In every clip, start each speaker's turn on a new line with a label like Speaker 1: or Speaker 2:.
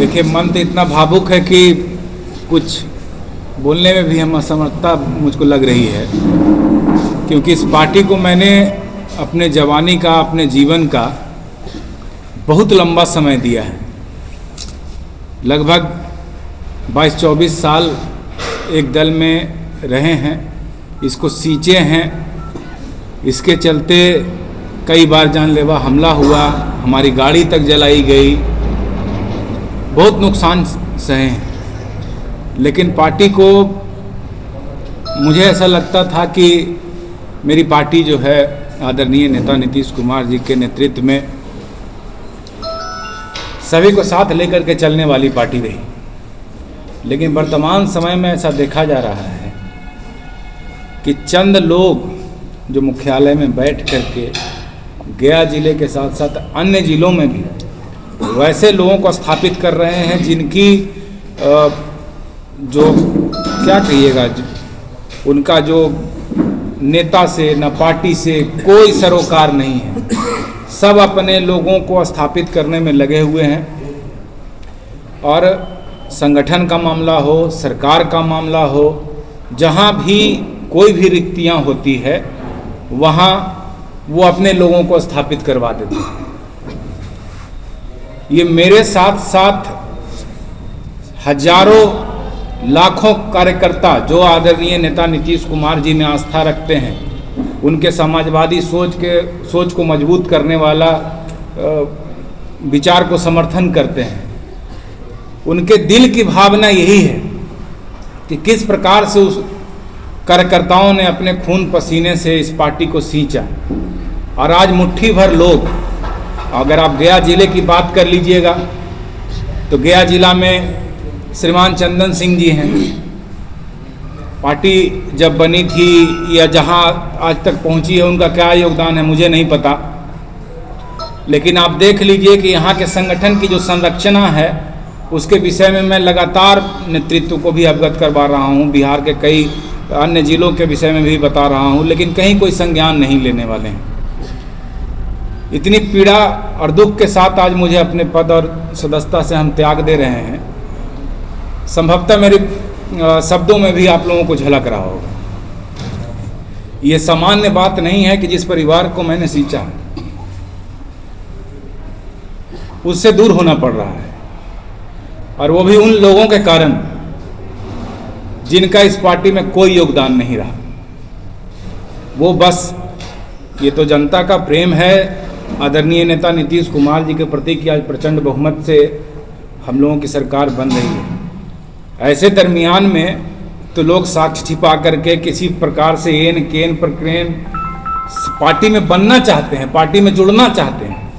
Speaker 1: देखिए, मन तो इतना भावुक है कि कुछ बोलने में भी हम असमर्थता मुझको लग रही है, क्योंकि इस पार्टी को मैंने अपने जवानी का, अपने जीवन का बहुत लंबा समय दिया है। लगभग 22-24 साल एक दल में रहे हैं, इसको सींचे हैं। इसके चलते कई बार जानलेवा हमला हुआ, हमारी गाड़ी तक जलाई गई, बहुत नुकसान सहे हैं। लेकिन पार्टी को, मुझे ऐसा लगता था कि मेरी पार्टी जो है आदरणीय नेता नीतीश कुमार जी के नेतृत्व में सभी को साथ लेकर के चलने वाली पार्टी रही। लेकिन वर्तमान समय में ऐसा देखा जा रहा है कि चंद लोग जो मुख्यालय में बैठ करके गया जिले के साथ साथ अन्य जिलों में भी वैसे लोगों को स्थापित कर रहे हैं जिनकी जो क्या कहिएगा, उनका जो नेता से न पार्टी से कोई सरोकार नहीं है। सब अपने लोगों को स्थापित करने में लगे हुए हैं, और संगठन का मामला हो, सरकार का मामला हो, जहां भी कोई भी रिक्तियां होती है वहां वो अपने लोगों को स्थापित करवा देते हैं। ये मेरे साथ साथ हजारों लाखों कार्यकर्ता जो आदरणीय नेता नीतीश कुमार जी में आस्था रखते हैं, उनके समाजवादी सोच को मजबूत करने वाला विचार को समर्थन करते हैं, उनके दिल की भावना यही है कि किस प्रकार से उस कार्यकर्ताओं ने अपने खून पसीने से इस पार्टी को सींचा। और आज मुट्ठी भर लोग, अगर आप गया जिले की बात कर लीजिएगा तो गया जिला में श्रीमान चंदन सिंह जी हैं। पार्टी जब बनी थी या जहां आज तक पहुंची है, उनका क्या योगदान है मुझे नहीं पता, लेकिन आप देख लीजिए कि यहाँ के संगठन की जो संरचना है उसके विषय में मैं लगातार नेतृत्व को भी अवगत करवा रहा हूँ। बिहार के कई अन्य जिलों के विषय में भी बता रहा हूँ, लेकिन कहीं कोई संज्ञान नहीं लेने वाले हैं। इतनी पीड़ा और दुख के साथ आज मुझे अपने पद और सदस्यता से हम त्याग दे रहे हैं। संभवतः मेरे शब्दों में भी आप लोगों को झलक रहा होगा। ये सामान्य बात नहीं है कि जिस परिवार को मैंने सींचा है उससे दूर होना पड़ रहा है, और वो भी उन लोगों के कारण जिनका इस पार्टी में कोई योगदान नहीं रहा। वो बस, ये तो जनता का प्रेम है आदरणीय नेता नीतीश कुमार जी के प्रति कि आज प्रचंड बहुमत से हम लोगों की सरकार बन रही है। ऐसे दरमियान में तो लोग साक्ष्य छिपा करके किसी प्रकार से एन केन प्रक्रेन पार्टी में बनना चाहते हैं, पार्टी में जुड़ना चाहते हैं।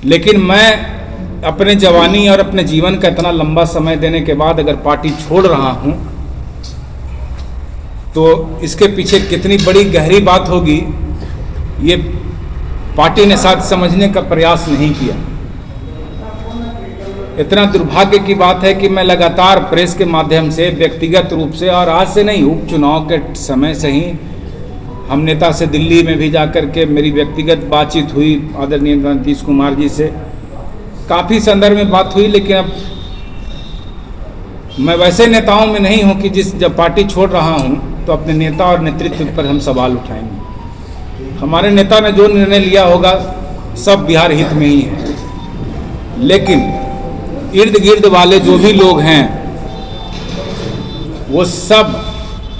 Speaker 1: लेकिन मैं अपने जवानी और अपने जीवन का इतना लंबा समय देने के बाद अगर पार्टी छोड़ रहा हूं तो इसके पीछे कितनी बड़ी गहरी बात होगी, ये पार्टी ने शायद समझने का प्रयास नहीं किया। इतना दुर्भाग्य की बात है कि मैं लगातार प्रेस के माध्यम से, व्यक्तिगत रूप से, और आज से नहीं, उपचुनाव के समय से ही हम नेता से दिल्ली में भी जाकर के मेरी व्यक्तिगत बातचीत हुई आदरणीय नीतीश कुमार जी से, काफ़ी संदर्भ में बात हुई। लेकिन अब मैं वैसे नेताओं में नहीं हूं कि जब पार्टी छोड़ रहा हूं तो अपने नेता और नेतृत्व पर हम सवाल उठाएंगे। हमारे नेता ने जो निर्णय लिया होगा सब बिहार हित में ही है, लेकिन इर्द गिर्द वाले जो भी लोग हैं वो सब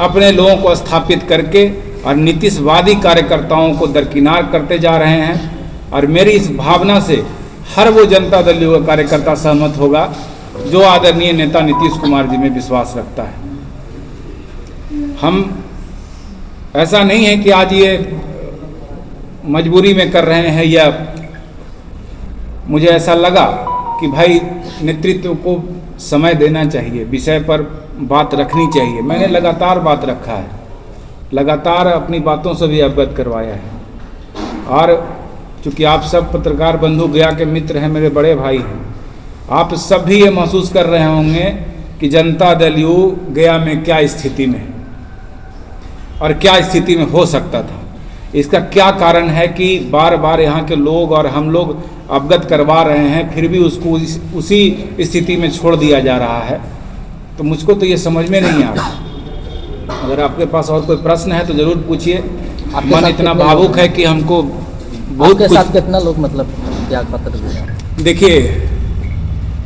Speaker 1: अपने लोगों को स्थापित करके और नीतीशवादी कार्यकर्ताओं को दरकिनार करते जा रहे हैं। और मेरी इस भावना से हर वो जनता दल युवा कार्यकर्ता सहमत होगा जो आदरणीय नेता नीतीश कुमार जी में विश्वास रखता है। हम, ऐसा नहीं है कि आज ये मजबूरी में कर रहे हैं, या मुझे ऐसा लगा कि भाई नेतृत्व को समय देना चाहिए, विषय पर बात रखनी चाहिए। मैंने लगातार बात रखा है, लगातार अपनी बातों से भी अवगत करवाया है। और चूँकि आप सब पत्रकार बंधु गया के मित्र हैं, मेरे बड़े भाई हैं, आप सब भी ये महसूस कर रहे होंगे कि जनता दल यू गया में क्या स्थिति में है और क्या स्थिति में हो सकता था। इसका क्या कारण है कि बार बार यहाँ के लोग और हम लोग अवगत करवा रहे हैं, फिर भी उसको उसी स्थिति में छोड़ दिया जा रहा है? तो मुझको तो ये समझ में नहीं आ रहा। अगर आपके पास और कोई प्रश्न है तो ज़रूर पूछिए। मन इतना भावुक है कि हमको बहुत
Speaker 2: आपके साथ कितना लोग मतलब त्याग पत्र दिए?
Speaker 1: देखिए,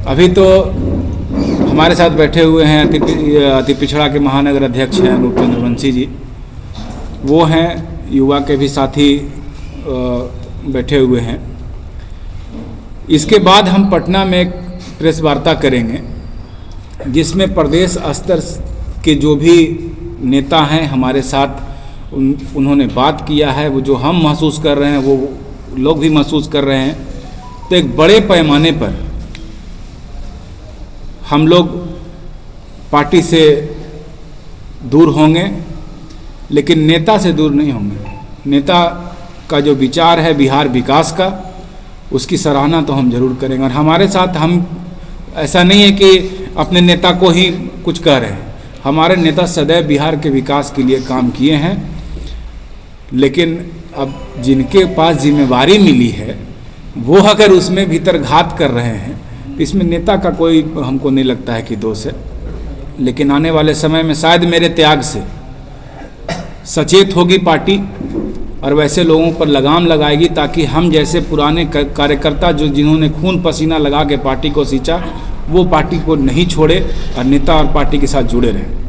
Speaker 1: अभी तो हमारे साथ बैठे हुए हैं अति पिछड़ा के महानगर अध्यक्ष हैं अनूप चंद्रवंशी जी, वो हैं, युवा के भी साथी बैठे हुए हैं। इसके बाद हम पटना में एक प्रेस वार्ता करेंगे जिसमें प्रदेश स्तर के जो भी नेता हैं हमारे साथ, उन्होंने बात किया है, वो जो हम महसूस कर रहे हैं वो लोग भी महसूस कर रहे हैं। तो एक बड़े पैमाने पर हम लोग पार्टी से दूर होंगे, लेकिन नेता से दूर नहीं होंगे। नेता का जो विचार है बिहार विकास का, उसकी सराहना तो हम जरूर करेंगे। और हमारे साथ हम ऐसा नहीं है कि अपने नेता को ही कुछ कह रहे हैं, हमारे नेता सदैव बिहार के विकास के लिए काम किए हैं। लेकिन अब जिनके पास जिम्मेवारी मिली है वो अगर उसमें भीतर घात कर रहे हैं तो इसमें नेता का कोई हमको नहीं लगता है कि दोष है। लेकिन आने वाले समय में शायद मेरे त्याग से सचेत होगी पार्टी और वैसे लोगों पर लगाम लगाएगी, ताकि हम जैसे पुराने कार्यकर्ता जो जिन्होंने खून पसीना लगा के पार्टी को सींचा, वो पार्टी को नहीं छोड़े और नेता और पार्टी के साथ जुड़े रहें।